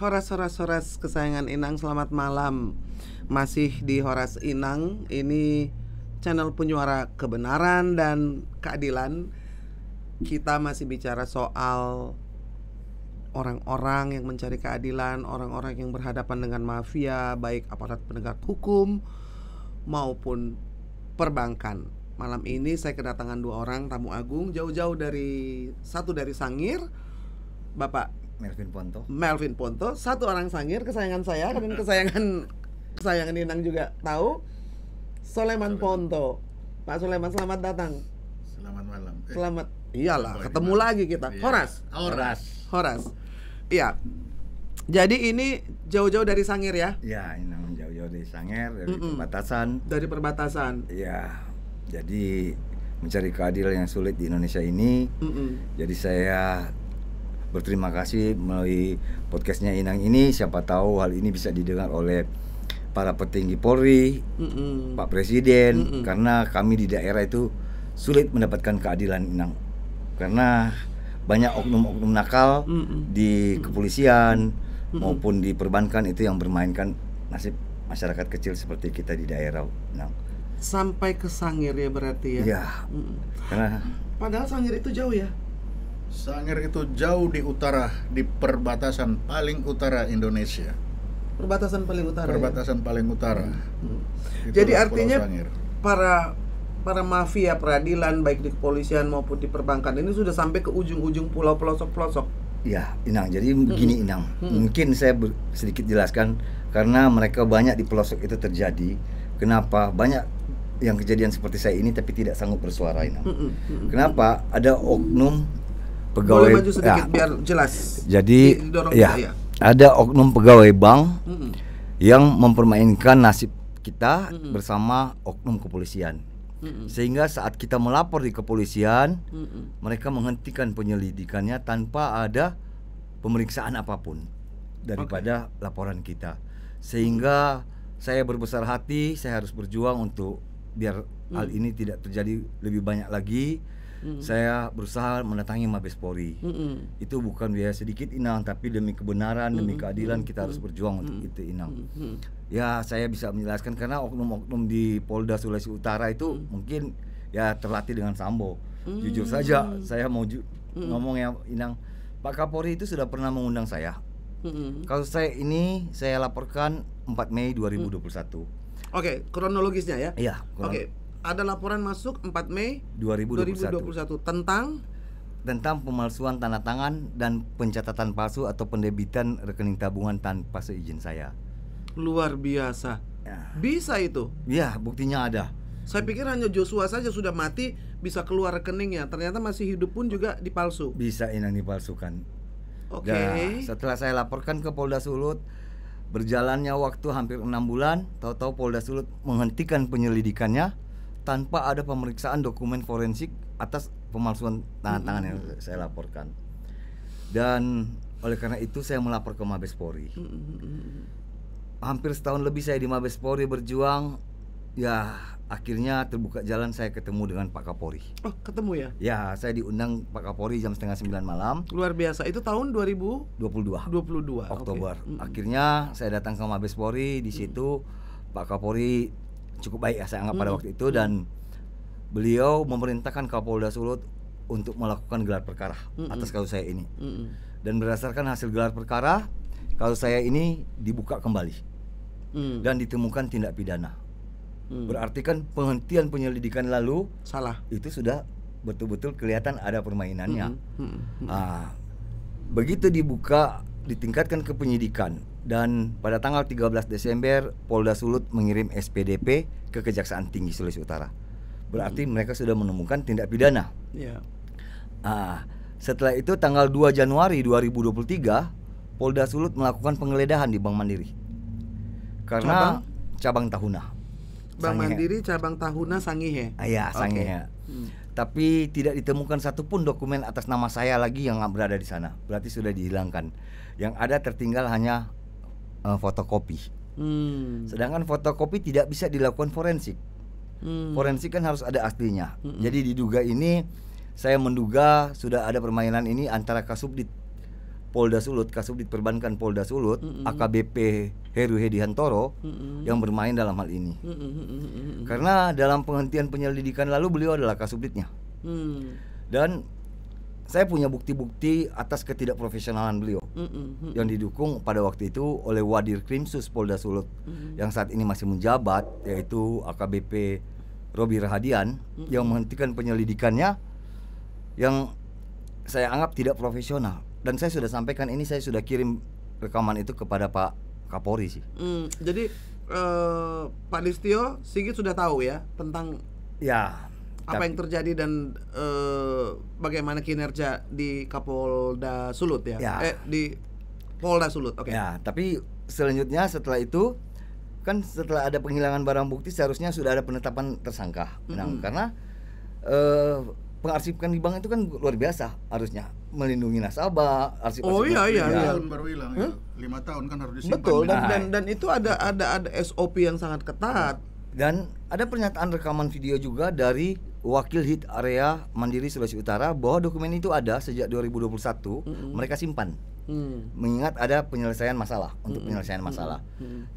Horas kesayangan Inang, selamat malam. Masih di Horas Inang, ini channel penyuara kebenaran dan keadilan. Kita masih bicara soal orang-orang yang mencari keadilan, orang-orang yang berhadapan dengan mafia, baik aparat penegak hukum maupun perbankan. Malam ini saya kedatangan 2 orang tamu agung, jauh-jauh satu dari Sangir, Bapak Melvin Ponto, satu orang Sangir, kesayangan saya dan kesayangan Inang juga tahu, Soleman Ponto. Pak Soleman, selamat datang. Selamat malam. Selamat. Iyalah, ketemu lagi kita. Horas. Iya. Jadi ini jauh-jauh dari Sangir ya? Ya, Inang jauh-jauh dari Sangir, dari perbatasan. Dari perbatasan. Ya. Jadi mencari keadilan yang sulit di Indonesia ini. Jadi saya berterima kasih melalui podcastnya Inang ini. Siapa tahu hal ini bisa didengar oleh para petinggi Polri, Pak Presiden, karena kami di daerah itu sulit mendapatkan keadilan, Inang. Karena banyak oknum-oknum nakal di kepolisian maupun di perbankan itu yang bermainkan nasib masyarakat kecil seperti kita di daerah, Inang. Sampai ke Sangir ya berarti ya? Iya. Karena padahal Sangir itu jauh ya? Sangir itu jauh di utara, di perbatasan paling utara Indonesia. Perbatasan paling utara. Perbatasan ya? paling utara. Jadi artinya para mafia peradilan baik di kepolisian maupun di perbankan ini sudah sampai ke ujung-ujung pulau pelosok-pelosok. Ya, Inang. Jadi begini, Inang. Mungkin saya sedikit jelaskan karena mereka banyak di pelosok itu terjadi. Kenapa? Banyak yang kejadian seperti saya ini tapi tidak sanggup bersuara, Inang. Kenapa? Ada oknum pegawai. Boleh maju sedikit biar jelas. Jadi ya, ada oknum pegawai bank yang mempermainkan nasib kita bersama oknum kepolisian. Sehingga saat kita melapor di kepolisian, mereka menghentikan penyelidikannya tanpa ada pemeriksaan apapun daripada laporan kita. Sehingga saya berbesar hati, saya harus berjuang untuk biar hal ini tidak terjadi lebih banyak lagi. Saya berusaha mendatangi Mabes Polri. Itu bukan biaya sedikit, Inang, tapi demi kebenaran, demi keadilan kita harus berjuang untuk itu, Inang. Ya, saya bisa menjelaskan karena oknum-oknum di Polda Sulawesi Utara itu mungkin ya terlatih dengan Sambo. Jujur saja, saya mau ngomong ya, Inang. Pak Kapolri itu sudah pernah mengundang saya. Kalau saya ini saya laporkan 4 Mei 2021. Oke, kronologisnya ya. Iya. Oke. Ada laporan masuk 4 Mei 2021 tentang pemalsuan tanda tangan dan pencatatan palsu atau pendebitan rekening tabungan tanpa seizin saya. Luar biasa. Ya. Bisa itu? Ya, buktinya ada. Saya pikir hanya Joshua saja sudah mati bisa keluar rekeningnya. Ternyata masih hidup pun juga dipalsu. Bisa, Inang, dipalsukan. Oke. Nah, setelah saya laporkan ke Polda Sulut, berjalannya waktu hampir 6 bulan, tahu-tahu Polda Sulut menghentikan penyelidikannya tanpa ada pemeriksaan dokumen forensik atas pemalsuan tanda tangan yang saya laporkan. Dan oleh karena itu saya melapor ke Mabes Polri. Hampir setahun lebih saya di Mabes Polri berjuang. Ya, akhirnya terbuka jalan saya ketemu dengan Pak Kapolri. Oh, ketemu ya? Ya, saya diundang Pak Kapolri jam 8:30 malam. Luar biasa. Itu tahun 2022 Oktober. Okay. Akhirnya saya datang ke Mabes Polri. Di situ Pak Kapolri cukup baik ya saya anggap pada waktu itu, dan beliau memerintahkan Kapolda Sulut untuk melakukan gelar perkara atas kasus saya ini. Dan berdasarkan hasil gelar perkara, kasus saya ini dibuka kembali dan ditemukan tindak pidana. Berarti kan penghentian penyelidikan lalu salah. Itu sudah betul-betul kelihatan ada permainannya. Begitu dibuka, ditingkatkan ke penyidikan, dan pada tanggal 13 Desember Polda Sulut mengirim SPDP ke Kejaksaan Tinggi Sulawesi Utara. Berarti mereka sudah menemukan tindak pidana. Setelah itu tanggal 2 Januari 2023 Polda Sulut melakukan penggeledahan di Bank Mandiri. Karena cabang Tahuna. Bank Mandiri cabang Tahuna Sangihe. Iya, Sangihe. Tapi tidak ditemukan satupun dokumen atas nama saya lagi yang berada di sana. Berarti sudah dihilangkan. Yang ada tertinggal hanya fotokopi. Sedangkan fotokopi tidak bisa dilakukan forensik. Forensik kan harus ada aslinya. Jadi diduga ini, saya menduga sudah ada permainan ini antara Kasubdit Polda Sulut, Kasubdit Perbankan Polda Sulut, AKBP Heru Hediantoro yang bermain dalam hal ini. Karena dalam penghentian penyelidikan lalu beliau adalah Kasubditnya. Dan saya punya bukti-bukti atas ketidakprofesionalan beliau yang didukung pada waktu itu oleh Wadir Krimsus Polda Sulut yang saat ini masih menjabat, yaitu AKBP Robi Rahadian, yang menghentikan penyelidikannya yang saya anggap tidak profesional. Dan saya sudah sampaikan ini, saya sudah kirim rekaman itu kepada Pak Kapolri sih. Jadi Pak Listio Sigit sudah tahu ya tentang apa yang terjadi dan bagaimana kinerja di Kapolda Sulut ya? Di Polda Sulut. Oke. Ya, tapi selanjutnya setelah itu kan setelah ada penghilangan barang bukti seharusnya sudah ada penetapan tersangka. Karena pengarsipan di bank itu kan luar biasa harusnya, melindungi nasabah, arsip. Tahun baru hilang ya. 5 tahun kan harus disimpan. Betul, dan itu ada SOP yang sangat ketat. Dan ada pernyataan rekaman video juga dari Wakil HIT Area Mandiri Sulawesi Utara bahwa dokumen itu ada sejak 2021, mereka simpan. Mengingat ada penyelesaian masalah, untuk penyelesaian masalah.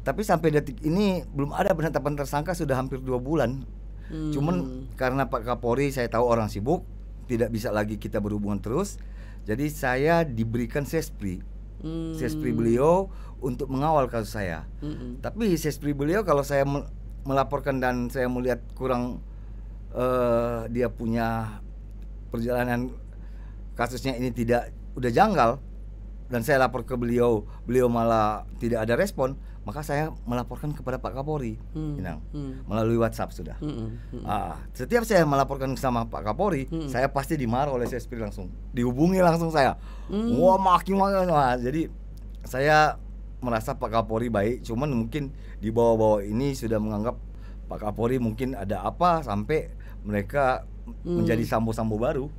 Tapi sampai detik ini belum ada penetapan tersangka, sudah hampir 2 bulan. Cuman karena Pak Kapolri saya tahu orang sibuk, tidak bisa lagi kita berhubungan terus. Jadi saya diberikan sespri beliau untuk mengawal kasus saya. Tapi sespri beliau kalau saya melaporkan dan saya melihat kurang dia punya perjalanan kasusnya ini udah janggal, dan saya lapor ke beliau malah tidak ada respon, maka saya melaporkan kepada Pak Kapolri melalui WhatsApp sudah. Setiap saya melaporkan sama Pak Kapolri, saya pasti dimarah oleh Sespri, langsung dihubungi langsung saya. Wah, makin. Jadi saya merasa Pak Kapolri baik, cuman mungkin di bawah-bawah ini sudah menganggap Pak Kapolri mungkin ada apa sampai mereka menjadi sambo-sambo baru.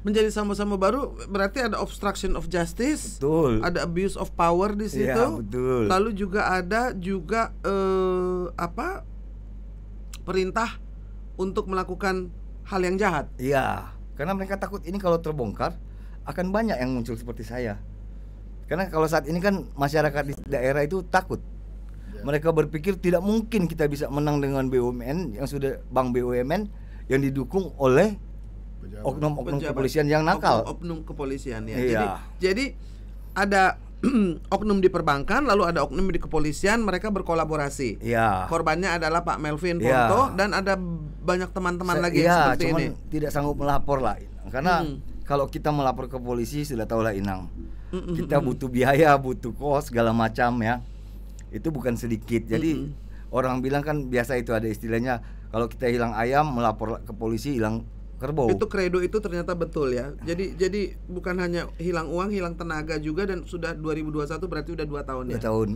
Menjadi sambo-sambo baru berarti ada obstruction of justice, betul. Ada abuse of power di situ. Ya, betul. Lalu juga ada perintah untuk melakukan hal yang jahat. Iya, karena mereka takut ini kalau terbongkar akan banyak yang muncul seperti saya. Karena kalau saat ini kan masyarakat di daerah itu takut. Mereka berpikir tidak mungkin kita bisa menang dengan BUMN yang sudah bank BUMN yang didukung oleh oknum-oknum kepolisian yang nakal. Oknum kepolisian ya. Iya. Jadi ada oknum di perbankan, lalu ada oknum di kepolisian, mereka berkolaborasi. Iya. Korbannya adalah Pak Melvin Ponto dan ada banyak teman-teman lagi yang seperti ini. Tidak sanggup melapor lah, karena kalau kita melapor ke polisi sudah tahu lah Inang, kita butuh biaya, butuh kos segala macam ya. Itu bukan sedikit. Jadi orang bilang kan biasa itu ada istilahnya, kalau kita hilang ayam melapor ke polisi hilang kerbau. Itu kredo itu ternyata betul ya. Jadi bukan hanya hilang uang, hilang tenaga juga, dan sudah 2021 berarti udah 2 tahun ya. 2 tahun.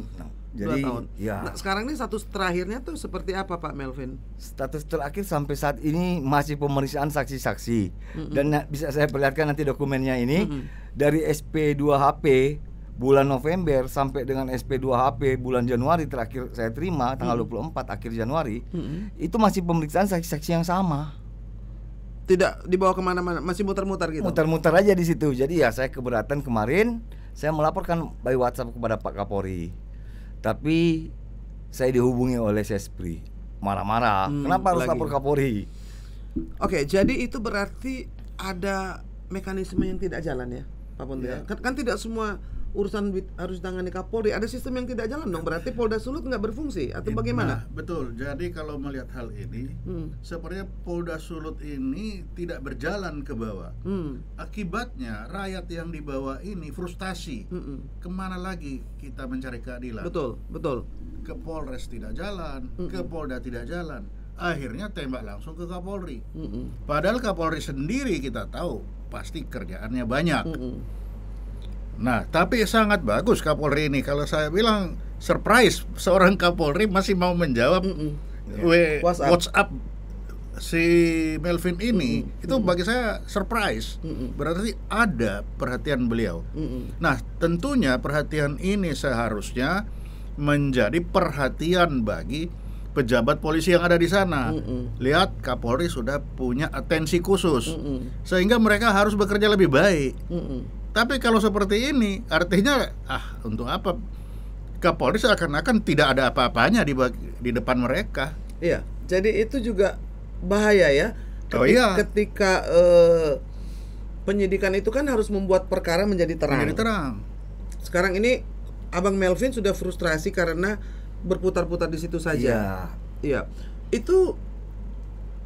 Jadi 2 tahun. Ya. Nah, sekarang ini status terakhirnya tuh seperti apa Pak Melvin? Status terakhir sampai saat ini masih pemeriksaan saksi-saksi. Dan bisa saya perlihatkan nanti dokumennya ini dari SP2HP bulan November sampai dengan SP2HP bulan Januari terakhir saya terima tanggal 24 akhir Januari, itu masih pemeriksaan saksi-saksi yang sama. Tidak dibawa kemana-mana, masih muter-muter gitu. Muter-muter aja di situ. Jadi ya saya keberatan, kemarin saya melaporkan by WhatsApp kepada Pak Kapolri. Tapi saya dihubungi oleh Sespri, marah-marah. Kenapa harus lapor Kapolri? Oke, jadi itu berarti ada mekanisme yang tidak jalan ya, Pak Ponto ya. Kan tidak semua urusan harus ditangani Kapolri, ada sistem yang tidak jalan dong. Berarti Polda Sulut nggak berfungsi atau bagaimana? Betul. Jadi kalau melihat hal ini, sepertinya Polda Sulut ini tidak berjalan ke bawah. Akibatnya rakyat yang di bawah ini frustasi. Kemana lagi kita mencari keadilan? Betul. Ke Polres tidak jalan, ke Polda tidak jalan. Akhirnya tembak langsung ke Kapolri. Padahal Kapolri sendiri kita tahu pasti kerjaannya banyak. Nah, tapi sangat bagus Kapolri ini. Kalau saya bilang surprise, seorang Kapolri masih mau menjawab WhatsApp si Melvin ini. Itu bagi saya surprise. Berarti ada perhatian beliau. Nah, tentunya perhatian ini seharusnya menjadi perhatian bagi pejabat polisi yang ada di sana. Lihat, Kapolri sudah punya atensi khusus, sehingga mereka harus bekerja lebih baik. Tapi kalau seperti ini artinya untuk apa Kapolri seakan-akan tidak ada apa-apanya di depan mereka. Iya, jadi itu juga bahaya ya. Ketika penyidikan itu kan harus membuat perkara menjadi terang. Sekarang ini Abang Melvin sudah frustrasi karena berputar-putar di situ saja. Iya. Itu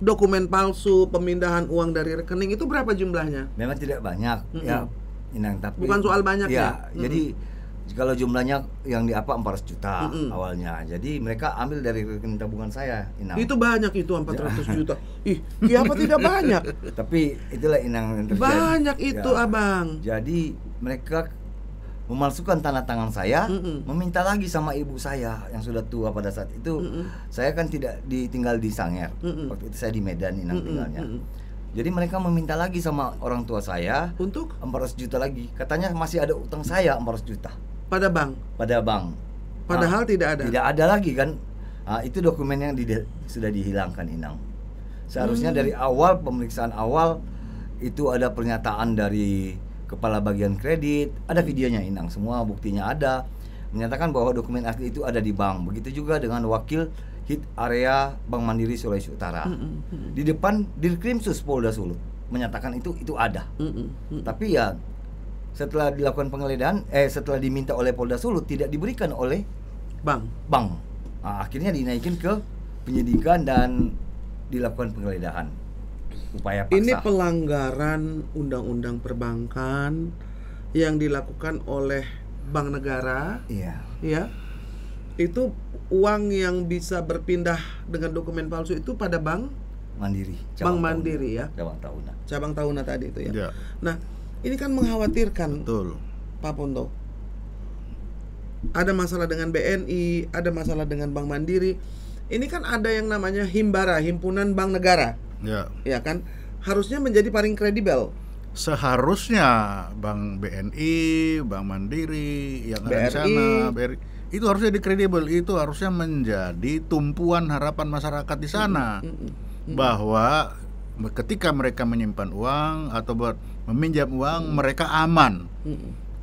dokumen palsu, pemindahan uang dari rekening itu berapa jumlahnya? Memang tidak banyak, ya, Inang. Tapi bukan soal banyak ya. Jadi kalau jumlahnya yang 400 juta awalnya. Jadi mereka ambil dari rekening tabungan saya, Inang. Itu banyak itu 400 juta. Apa tidak banyak? Tapi itulah Inang yang terjadi. Banyak itu, Abang. Jadi mereka memalsukan tanda tangan saya, meminta lagi sama ibu saya yang sudah tua pada saat itu. Saya kan tidak tinggal di Sangir. Waktu itu saya di Medan, Inang tinggalnya. Jadi mereka meminta lagi sama orang tua saya untuk 400 juta lagi. Katanya masih ada utang saya 400 juta. Pada bank. Padahal tidak ada. Tidak ada lagi kan. Itu dokumen yang sudah dihilangkan, Inang. Seharusnya dari awal, pemeriksaan awal itu ada pernyataan dari kepala bagian kredit, ada videonya, Inang, semua buktinya ada, menyatakan bahwa dokumen asli itu ada di bank. Begitu juga dengan wakil Hit Area Bank Mandiri Sulawesi Utara. Di depan Dirkrimsus Polda Sulut menyatakan itu ada. Tapi ya setelah dilakukan penggeledahan, setelah diminta oleh Polda Sulut tidak diberikan oleh bank. Akhirnya dinaikin ke penyidikan dan dilakukan penggeledahan. Upaya paksa. Ini pelanggaran undang-undang perbankan yang dilakukan oleh bank negara. Ya. Itu uang yang bisa berpindah dengan dokumen palsu itu pada bank Mandiri. Bank Mandiri ya. Cabang Tahuna tadi itu ya. Nah, ini kan mengkhawatirkan. Betul. Pak Ponto. Ada masalah dengan BNI, ada masalah dengan Bank Mandiri. Ini kan ada yang namanya Himbara, Himpunan Bank Negara. Ya kan, harusnya menjadi paling kredibel. Seharusnya Bank BNI, Bank Mandiri, yang ada di sana, BRI, itu harusnya kredibel. Itu harusnya menjadi tumpuan harapan masyarakat di sana, bahwa ketika mereka menyimpan uang atau meminjam uang, mereka aman,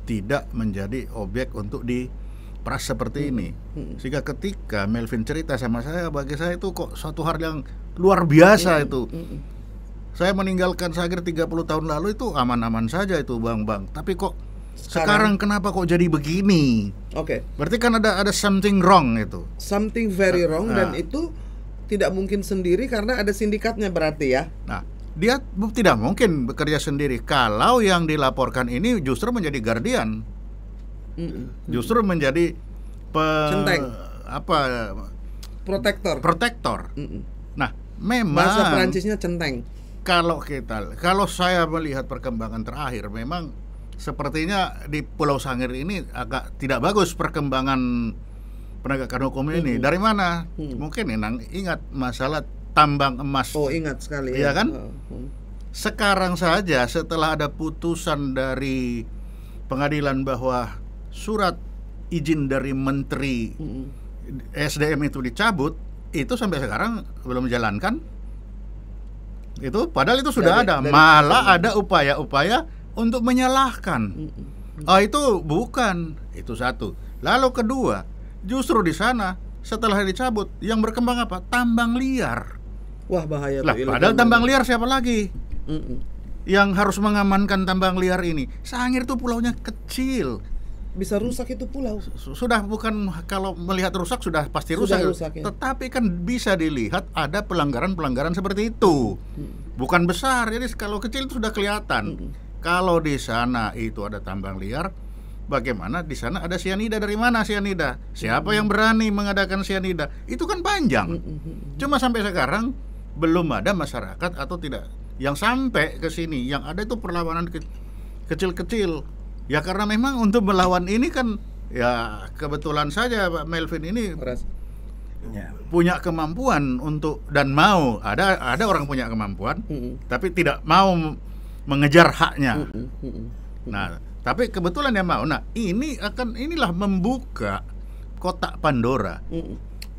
tidak menjadi objek untuk diperas seperti ini. Sehingga ketika Melvin cerita sama saya, bagi saya itu kok suatu hal yang luar biasa itu. Saya meninggalkan Sagir 30 tahun lalu itu aman-aman saja itu bank-bank. Tapi kok sekarang kenapa kok jadi begini? Berarti kan ada something wrong itu. Something very wrong. Dan itu tidak mungkin sendiri karena ada sindikatnya berarti ya. Nah, dia tidak mungkin bekerja sendiri kalau yang dilaporkan ini justru menjadi guardian. Justru menjadi centeng. Protektor. Nah, memang bahasa Perancisnya centeng. Kalau saya melihat perkembangan terakhir, memang sepertinya di Pulau Sangir ini agak tidak bagus perkembangan penegakan hukum ini. Dari mana? Mungkin ingat masalah tambang emas. Ingat sekali. Iya kan? Sekarang saja setelah ada putusan dari pengadilan bahwa surat izin dari Menteri SDM itu dicabut, itu sampai sekarang belum menjalankan. Itu padahal itu sudah ada. Malah ada upaya-upaya untuk menyalahkan. Itu bukan. Itu satu. Lalu kedua, justru di sana setelah dicabut yang berkembang apa? Tambang liar. Wah, bahaya. Padahal tambang liar siapa lagi? Yang harus mengamankan tambang liar ini? Sangir itu pulaunya kecil. Bisa rusak itu pulau. Sudah, bukan kalau melihat rusak sudah pasti rusak. Ya. Tetapi kan bisa dilihat ada pelanggaran-pelanggaran seperti itu. Bukan besar. Jadi kalau kecil itu sudah kelihatan. Kalau di sana itu ada tambang liar, bagaimana di sana ada sianida? Dari mana sianida? Siapa yang berani mengadakan sianida? Itu kan panjang. Cuma sampai sekarang belum ada masyarakat atau tidak yang sampai ke sini. Yang ada itu perlawanan kecil-kecil. Ya karena memang untuk melawan ini kan ya kebetulan saja Pak Melvin ini punya kemampuan untuk dan mau. Ada orang punya kemampuan tapi tidak mau mengejar haknya. Nah, tapi kebetulan dia mau. Nah, inilah membuka kotak Pandora.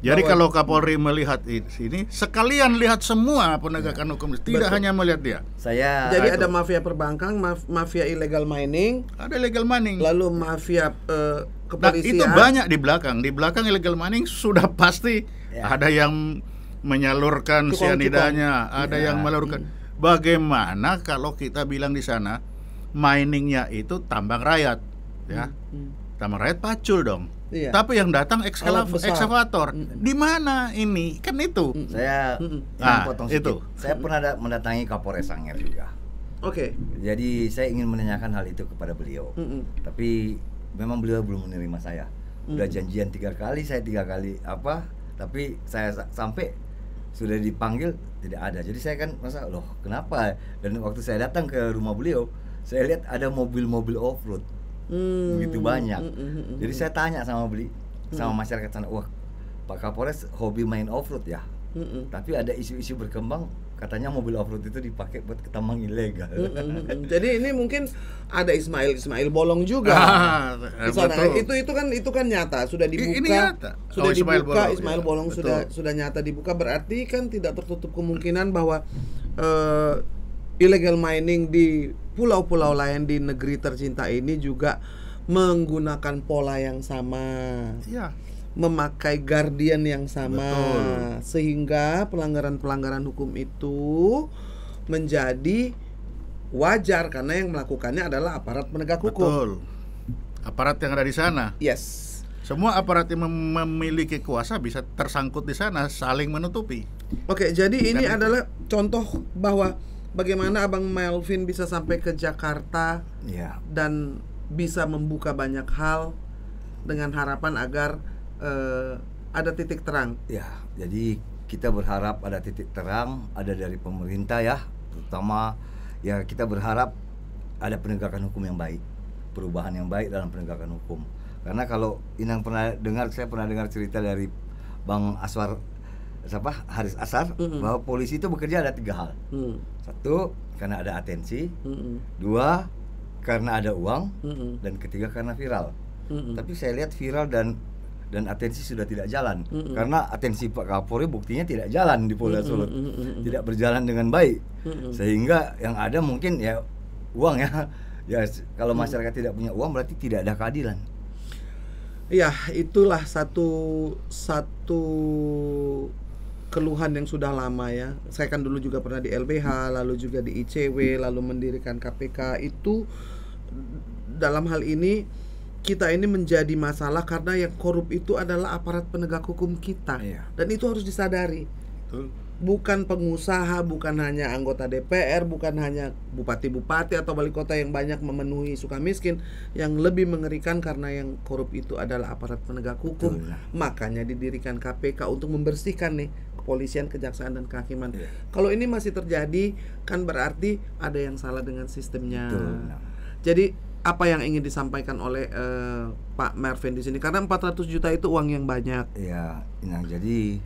Jadi kalau Kapolri melihat ini, sekalian lihat semua penegakan hukum, tidak hanya melihat dia. Jadi ada mafia perbankan, mafia illegal mining, ada illegal mining, lalu mafia kepolisian. Itu banyak di belakang. Di belakang illegal mining sudah pasti ada yang menyalurkan cyanidanya, ada yang menyalurkan. Bagaimana kalau kita bilang di sana miningnya itu tambang rakyat, ya? Tambang rakyat pacul dong. Iya. Tapi yang datang ekskavator. Di mana ini? Kan itu. Saya potong sedikit. Saya pernah mendatangi Kapolres Sangir juga. Oke. Jadi saya ingin menanyakan hal itu kepada beliau. Tapi memang beliau belum menerima saya. Udah janjian 3 kali, saya 3 kali tapi saya sampai sudah dipanggil tidak ada. Jadi saya kan masa loh kenapa? Dan waktu saya datang ke rumah beliau, saya lihat ada mobil-mobil off-road. Begitu banyak. Jadi saya tanya sama masyarakat sana, wah Pak Kapolres hobi main off-road ya? Tapi ada isu-isu berkembang katanya mobil off-road itu dipakai buat tambang ilegal. Jadi ini mungkin ada Ismail bolong juga. Di sana. Itu kan nyata, sudah dibuka. Ini nyata. Sudah dibuka Ismail bolong sudah nyata dibuka, berarti kan tidak tertutup kemungkinan bahwa illegal mining di pulau-pulau lain di negeri tercinta ini juga menggunakan pola yang sama, memakai guardian yang sama. Sehingga pelanggaran-pelanggaran hukum itu menjadi wajar karena yang melakukannya adalah aparat penegak hukum. Aparat yang ada di sana. Yes. Semua aparat yang memiliki kuasa bisa tersangkut di sana, saling menutupi. Oke, jadi ini adalah contoh bahwa bagaimana Abang Melvin bisa sampai ke Jakarta dan bisa membuka banyak hal dengan harapan agar ada titik terang. Ya, jadi kita berharap ada titik terang, ada dari pemerintah ya, terutama ya kita berharap ada penegakan hukum yang baik, perubahan yang baik dalam penegakan hukum. Karena kalau Inang saya pernah dengar cerita dari Bang Haris Asar bahwa polisi itu bekerja ada 3 hal. 1, karena ada atensi. 2, karena ada uang. Dan 3, karena viral. Tapi saya lihat viral dan atensi sudah tidak jalan. Karena atensi Pak Kapolri buktinya tidak jalan di Polda Sulut. Tidak berjalan dengan baik. Sehingga yang ada mungkin ya uang ya. Ya kalau masyarakat tidak punya uang berarti tidak ada keadilan. Ya, itulah satu keluhan yang sudah lama ya. Saya kan dulu juga pernah di LBH, lalu juga di ICW, lalu mendirikan KPK. Itu dalam hal ini kita ini menjadi masalah karena yang korup itu adalah aparat penegak hukum kita. Dan itu harus disadari. Bukan pengusaha, bukan hanya anggota DPR, bukan hanya bupati-bupati atau wali kota yang banyak memenuhi Sukamiskin. Yang lebih mengerikan karena yang korup itu adalah aparat penegak hukum. Makanya didirikan KPK untuk membersihkan nih kepolisian, kejaksaan, dan kehakiman. Kalau ini masih terjadi, kan berarti ada yang salah dengan sistemnya. Jadi apa yang ingin disampaikan oleh Pak Melvin di sini? Karena 400 juta itu uang yang banyak. Iya, jadi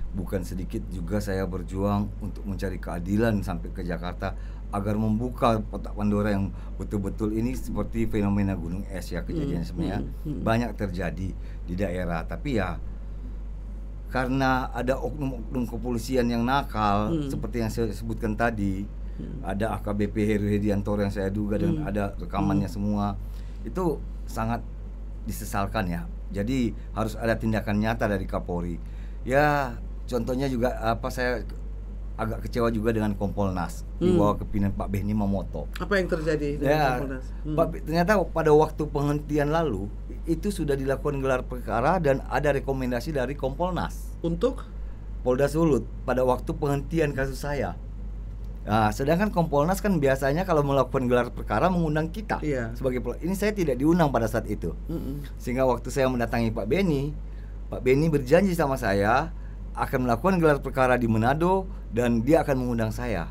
bukan sedikit juga saya berjuang untuk mencari keadilan sampai ke Jakarta agar membuka kotak Pandora yang betul-betul ini seperti fenomena gunung es ya, kejadian sebenarnya banyak terjadi di daerah, tapi ya karena ada oknum-oknum kepolisian yang nakal seperti yang saya sebutkan tadi, ada AKBP Heru Hediantoro yang saya duga dan ada rekamannya semua, itu sangat disesalkan ya. Jadi harus ada tindakan nyata dari Kapolri. Ya contohnya juga saya agak kecewa juga dengan Kompolnas di bawah kepimpinan Pak Benny Mamoto. Apa yang terjadi dengan Kompolnas? Ternyata pada waktu penghentian lalu itu sudah dilakukan gelar perkara dan ada rekomendasi dari Kompolnas untuk Polda Sulut pada waktu penghentian kasus saya. Nah, sedangkan Kompolnas kan biasanya kalau melakukan gelar perkara mengundang kita sebagai ini saya tidak diundang pada saat itu. Sehingga waktu saya mendatangi Pak Benny berjanji sama saya akan melakukan gelar perkara di Manado dan dia akan mengundang saya.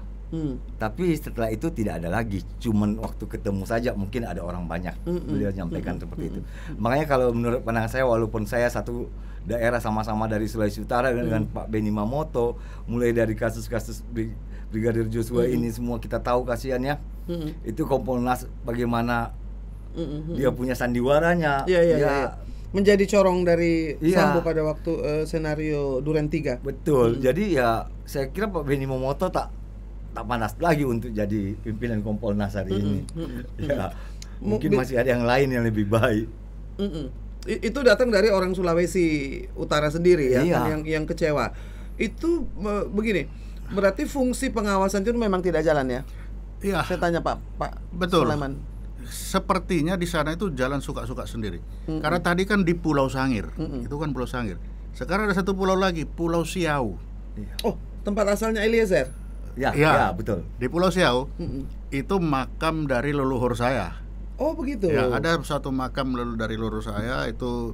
Tapi setelah itu tidak ada lagi, cuman waktu ketemu saja, mungkin ada orang banyak. Beliau menyampaikan seperti itu. Makanya kalau menurut pandangan saya, walaupun saya satu daerah sama-sama dari Sulawesi Utara dengan Pak Benny Mamoto, mulai dari kasus-kasus Brigadir Joshua ini semua kita tahu kasihannya. Itu Kompolnas bagaimana dia punya sandiwaranya, menjadi corong dari Iya. Sambo pada waktu senario Duren 3. Betul. Jadi ya saya kira Pak Benny Momoto tak panas lagi untuk jadi pimpinan Kompolnas hari ini. Ya, mungkin masih ada yang lain yang lebih baik. Itu datang dari orang Sulawesi Utara sendiri ya, Iya. kan, yang kecewa. Itu begini, berarti fungsi pengawasan itu memang tidak jalan ya? Iya. Saya tanya Pak Betul. Sulaiman. Sepertinya di sana itu jalan suka-suka sendiri. Karena tadi kan di Pulau Sangir, itu kan Pulau Sangir. Sekarang ada satu pulau lagi, Pulau Siau. Oh, tempat asalnya Eliezer. Ya, Ya. betul. Di Pulau Siau itu makam dari leluhur saya. Oh begitu. Ya, ada satu makam dari leluhur saya itu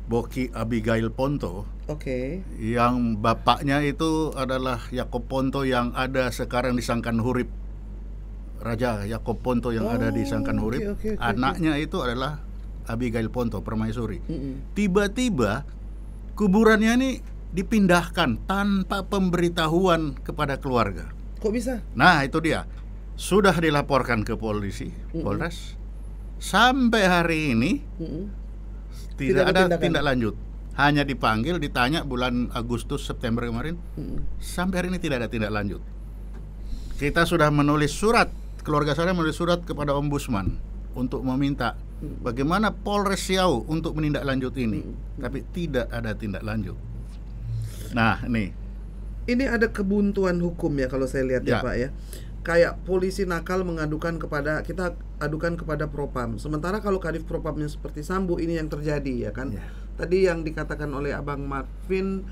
Boki Abigail Ponto, Oke. yang bapaknya itu adalah Yakob Ponto yang ada sekarang di Sangkan Hurip. Raja Yakob Ponto yang ada di Sangkan Hurip. oke. Anaknya itu adalah Abigail Ponto, permaisuri. Tiba-tiba kuburannya ini dipindahkan tanpa pemberitahuan kepada keluarga. Kok bisa? Nah, itu dia. Sudah dilaporkan ke polisi, Polres. Sampai hari ini tidak ada tindak lanjut. Hanya dipanggil, ditanya bulan Agustus, September kemarin. Sampai hari ini tidak ada tindak lanjut. Kita sudah menulis surat, keluarga saya menulis surat kepada Ombudsman untuk meminta bagaimana Polres Siau untuk menindaklanjuti ini. Tapi tidak ada tindak lanjut. Nah, Ini ada kebuntuan hukum ya kalau saya lihat ya Ya. Pak ya. Kayak polisi nakal mengadukan kepada, kita adukan kepada Propam. Sementara kalau Kadif Propamnya seperti Sambo, ini yang terjadi ya kan. Ya. Tadi yang dikatakan oleh Abang Marvin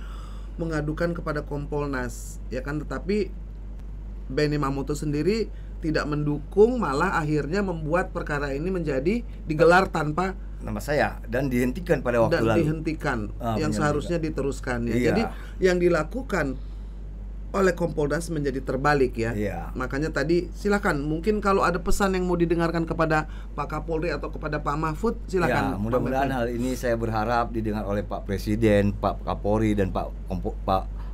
mengadukan kepada Kompolnas ya kan, tetapi Benny Mamoto sendiri tidak mendukung, malah akhirnya membuat perkara ini menjadi digelar tanpa Nama saya dan dihentikan pada waktu dan lalu. dihentikan, yang Penyelidikan. seharusnya diteruskan ya. Iya. Jadi yang dilakukan oleh Kompolnas menjadi terbalik ya. Iya. Makanya tadi silakan, mungkin kalau ada pesan yang mau didengarkan kepada Pak Kapolri atau kepada Pak Mahfud, silakan. Ya, mudah-mudahan hal ini saya berharap didengar oleh Pak Presiden, Pak Kapolri dan Pak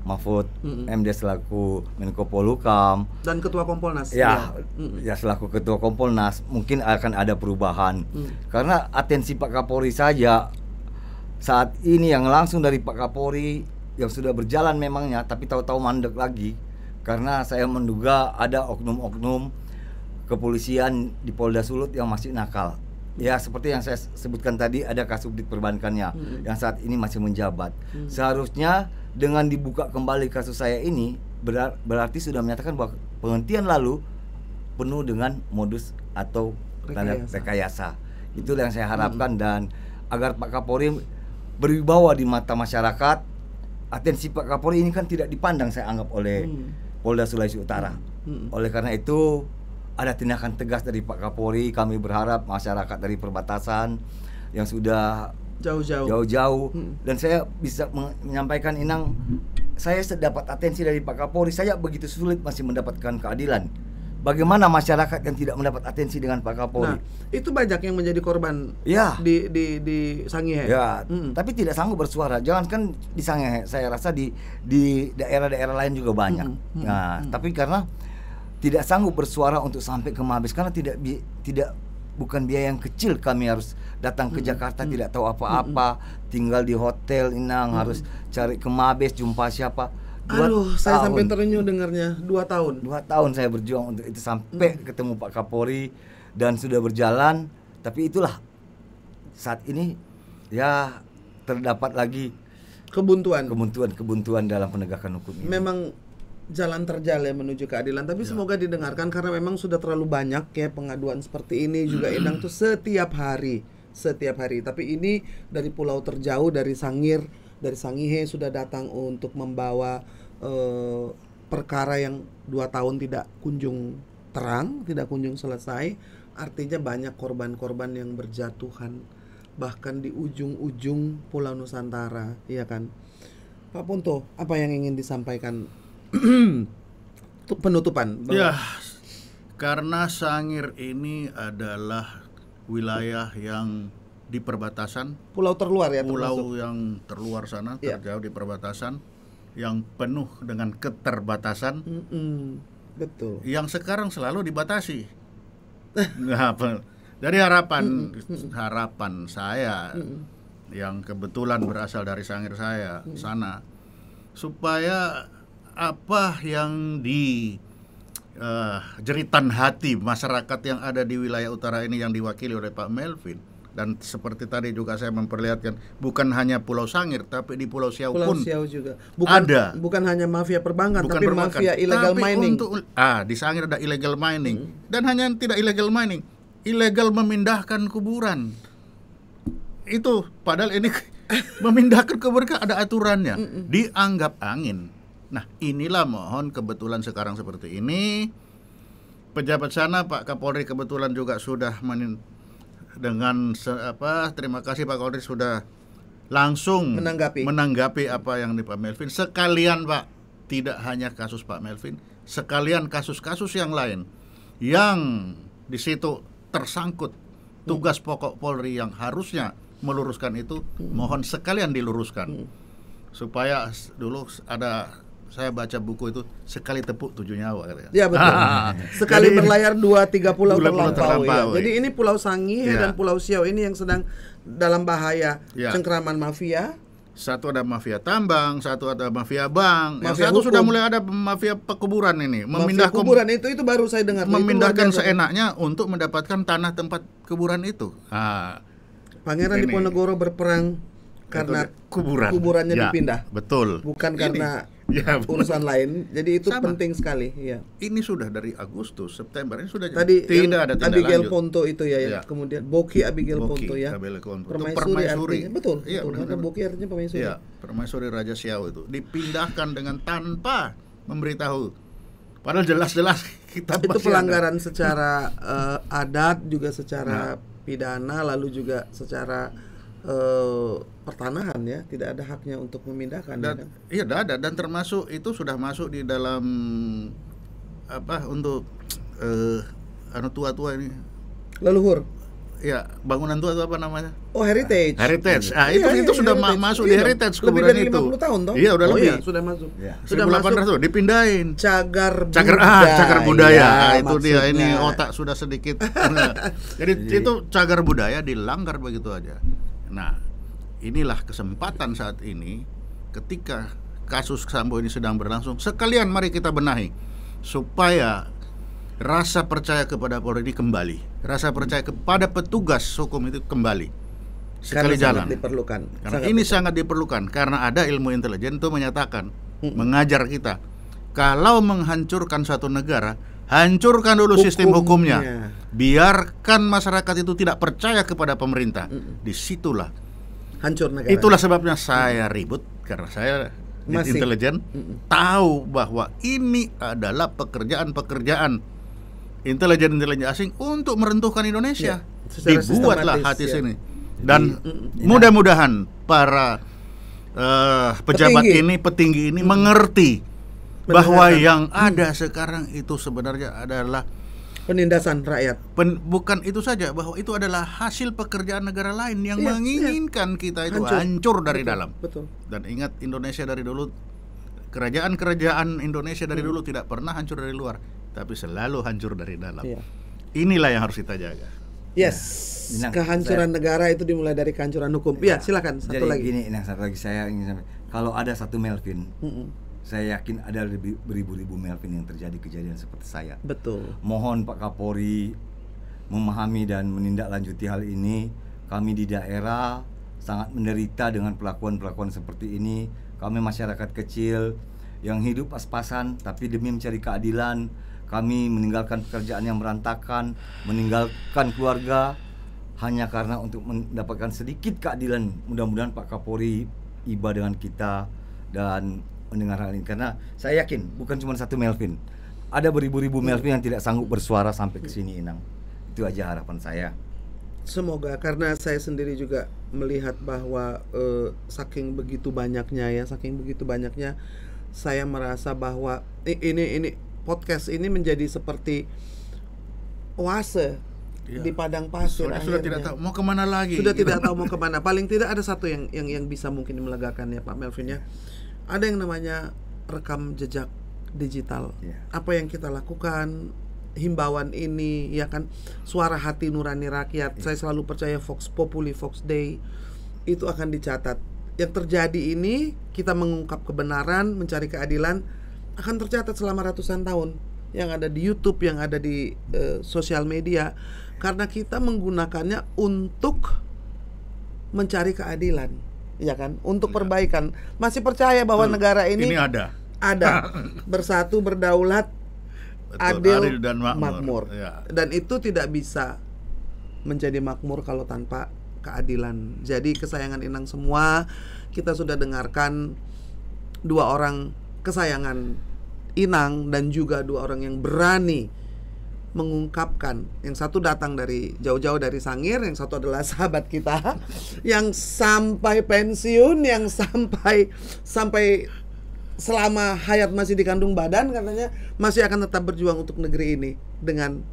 Mahfud MD selaku Menko Polhukam. Dan Ketua Kompolnas. Ya, ya selaku Ketua Kompolnas mungkin akan ada perubahan. Karena atensi Pak Kapolri saja saat ini yang langsung dari Pak Kapolri yang sudah berjalan memangnya, tapi tahu-tahu mandek lagi. Karena saya menduga ada oknum-oknum kepolisian di Polda Sulut yang masih nakal. Ya, seperti yang saya sebutkan tadi, ada Kasubdit Perbankannya yang saat ini masih menjabat. Seharusnya dengan dibuka kembali kasus saya ini berarti sudah menyatakan bahwa penghentian lalu penuh dengan modus atau tanda rekayasa. Itulah yang saya harapkan, dan agar Pak Kapolri berwibawa di mata masyarakat. Atensi Pak Kapolri ini kan tidak dipandang saya anggap oleh Polda Sulawesi Utara. Oleh karena itu ada tindakan tegas dari Pak Kapolri. Kami berharap masyarakat dari perbatasan yang sudah jauh-jauh dan saya bisa menyampaikan, Inang, saya dapat atensi dari Pak Kapolri, saya begitu sulit masih mendapatkan keadilan. Bagaimana masyarakat yang tidak mendapat atensi dengan Pak Kapolri? Nah, itu banyak yang menjadi korban ya di Sangihe. Ya, tapi tidak sanggup bersuara. Jangankan di Sangihe, saya rasa di daerah-daerah lain juga banyak. Nah, tapi karena tidak sanggup bersuara untuk sampai ke Mabes, karena bukan biaya yang kecil, kami harus datang ke Jakarta, tidak tahu apa-apa, tinggal di hotel, Inang, harus cari ke Mabes, jumpa siapa. Saya sampai terenyuh dengarnya. 2 tahun. 2 tahun saya berjuang untuk itu sampai ketemu Pak Kapolri dan sudah berjalan. Tapi itulah, saat ini ya terdapat lagi kebuntuan dalam penegakan hukum ini. Memang jalan terjal ya menuju keadilan, tapi semoga didengarkan, karena memang sudah terlalu banyak ya pengaduan seperti ini juga Inang tuh setiap hari. Tapi ini dari pulau terjauh, dari Sangihe sudah datang untuk membawa perkara yang 2 tahun tidak kunjung terang, tidak kunjung selesai. Artinya banyak korban-korban yang berjatuhan bahkan di ujung-ujung Pulau Nusantara, iya kan? Pak Ponto, apa yang ingin disampaikan penutupan? Ya, karena Sangir ini adalah wilayah yang di perbatasan, pulau terluar ya, pulau termasuk yang terluar sana, Ya. terjauh di perbatasan, yang penuh dengan keterbatasan, betul. yang sekarang selalu dibatasi. Nah, dari harapan saya yang kebetulan berasal dari Sangir saya sana, supaya apa yang di jeritan hati masyarakat yang ada di wilayah utara ini yang diwakili oleh Pak Melvin, dan seperti tadi juga saya memperlihatkan, bukan hanya Pulau Sangir tapi di Pulau Siau Pulau pun Siau juga ada, bukan hanya mafia perbankan, tapi mafia illegal mining. Di Sangir ada illegal mining, dan hanya tidak illegal mining, illegal memindahkan kuburan. Itu padahal ini memindahkan kuburan ada aturannya, dianggap angin. Nah, inilah mohon kebetulan sekarang seperti ini. Pejabat sana Pak Kapolri kebetulan juga sudah terima kasih Pak Kapolri sudah langsung menanggapi apa yang di Pak Melvin. Sekalian Pak, tidak hanya kasus Pak Melvin, sekalian kasus-kasus yang lain yang di situ tersangkut tugas pokok Polri yang harusnya meluruskan itu, mohon sekalian diluruskan. Supaya dulu saya baca buku itu, sekali tepuk 7 nyawa katanya. Ya betul. Sekali berlayar 2-3 pulau terlampaui. Ya. Jadi ini Pulau Sangihe dan Pulau Siau ini yang sedang dalam bahaya cengkraman mafia. Satu ada mafia tambang, satu ada mafia bank, yang satu hukum. sudah mulai ada mafia pekuburan ini. Memindah kuburan itu baru saya dengar. Memindahkan seenaknya untuk mendapatkan tanah tempat kuburan itu. Pangeran Diponegoro berperang karena kuburannya dipindah. Betul. Bukan karena urusan lain. Jadi itu penting sekali. Ya. Ini sudah dari Agustus, September ini sudah. Tadi tidak ada tindak Abigail lanjut. Ponto itu ya. Kemudian Boki Abigail Ponto ya. Permaisuri. Betul. Karena Boki artinya permaisuri. Iya, permaisuri Raja Siau itu dipindahkan dengan tanpa memberitahu. Padahal jelas-jelas kita itu pelanggaran secara adat, juga secara pidana, lalu juga secara pertanahan ya, tidak ada haknya untuk memindahkan. Iya, tidak ada, dan termasuk itu sudah masuk di dalam untuk tua-tua ini. Leluhur. Ya, bangunan tua itu apa namanya? Oh, heritage. Itu sudah masuk di heritage kuburan itu. Lebih dari 50 tahun toh? Iya, udah lebih. Iya, sudah masuk. Ya. Sudah 1800 dipindahin. Cagar budaya. Itu maksudnya. dia, ini otak sudah sedikit. Jadi itu cagar budaya dilanggar begitu aja. Nah, inilah kesempatan saat ini ketika kasus Sambo ini sedang berlangsung, sekalian mari kita benahi supaya rasa percaya kepada Polri ini kembali, rasa percaya kepada petugas hukum itu kembali. Sekali jalan. Sangat diperlukan karena ada ilmu intelijen itu menyatakan, mengajar kita, kalau menghancurkan suatu negara, hancurkan dulu sistem hukumnya. Biarkan masyarakat itu tidak percaya kepada pemerintah. Disitulah hancur negara. Itulah sebabnya saya ribut, karena saya intelijen tahu bahwa ini adalah pekerjaan intelijen asing untuk meruntuhkan Indonesia. Dibuatlah hati sini. Dan mudah-mudahan para pejabat petinggi ini mengerti bahwa yang ada sekarang itu sebenarnya adalah penindasan rakyat. Bukan itu saja, bahwa itu adalah hasil pekerjaan negara lain yang menginginkan kita itu hancur dari dalam. Betul. Dan ingat, Indonesia dari dulu, kerajaan Indonesia dari dulu tidak pernah hancur dari luar, tapi selalu hancur dari dalam. Inilah yang harus kita jaga. Kehancuran negara itu dimulai dari kehancuran hukum. Silakan. Satu lagi saya ingin sampaikan. Kalau ada satu Melvin, saya yakin ada beribu-ribu Melvin yang terjadi kejadian seperti saya. Betul. Mohon Pak Kapolri memahami dan menindaklanjuti hal ini. Kami di daerah sangat menderita dengan pelakuan seperti ini. Kami masyarakat kecil yang hidup pas-pasan, tapi demi mencari keadilan, kami meninggalkan pekerjaan yang berantakan, meninggalkan keluarga hanya karena untuk mendapatkan sedikit keadilan. Mudah-mudahan Pak Kapolri iba dengan kita dan mendengar hal ini, karena saya yakin bukan cuma satu Melvin, ada beribu-ribu Melvin yang tidak sanggup bersuara sampai ke sini, Inang. Itu aja harapan saya. Semoga, karena saya sendiri juga melihat bahwa saking begitu banyaknya, saya merasa bahwa ini podcast ini menjadi seperti oase di padang pasir. Sudah tidak tahu mau kemana lagi. Sudah tidak tahu mau kemana. Paling tidak ada satu yang bisa mungkin melegakan ya Pak Melvin ya. Ada yang namanya rekam jejak digital. Apa yang kita lakukan, himbauan ini ya kan, suara hati nurani rakyat. Saya selalu percaya Vox Populi, Vox Dei. itu akan dicatat. Yang terjadi ini, kita mengungkap kebenaran, mencari keadilan, akan tercatat selama ratusan tahun. Yang ada di YouTube, yang ada di sosial media, karena kita menggunakannya untuk mencari keadilan, ya kan? Untuk perbaikan. Masih percaya bahwa negara ini ada bersatu, berdaulat, adil dan makmur. Ya. Dan itu tidak bisa menjadi makmur kalau tanpa keadilan. Jadi kesayangan Inang semua, kita sudah dengarkan dua orang kesayangan Inang dan juga dua orang yang berani mengungkapkan. Yang satu datang dari jauh-jauh dari Sangir, yang satu adalah sahabat kita yang sampai pensiun, yang sampai selama hayat masih dikandung badan katanya masih akan tetap berjuang untuk negeri ini dengan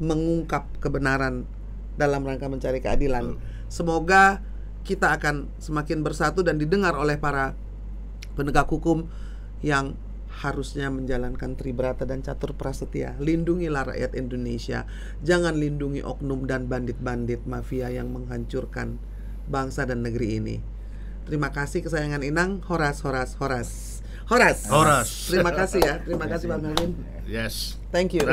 mengungkap kebenaran dalam rangka mencari keadilan. Semoga kita akan semakin bersatu dan didengar oleh para penegak hukum yang harusnya menjalankan tribrata dan catur prasetya. Lindungilah rakyat Indonesia. Jangan lindungi oknum dan bandit-bandit mafia yang menghancurkan bangsa dan negeri ini. Terima kasih kesayangan Inang, Horas. Terima kasih ya. Terima kasih Bang Halim. Yes. Thank you.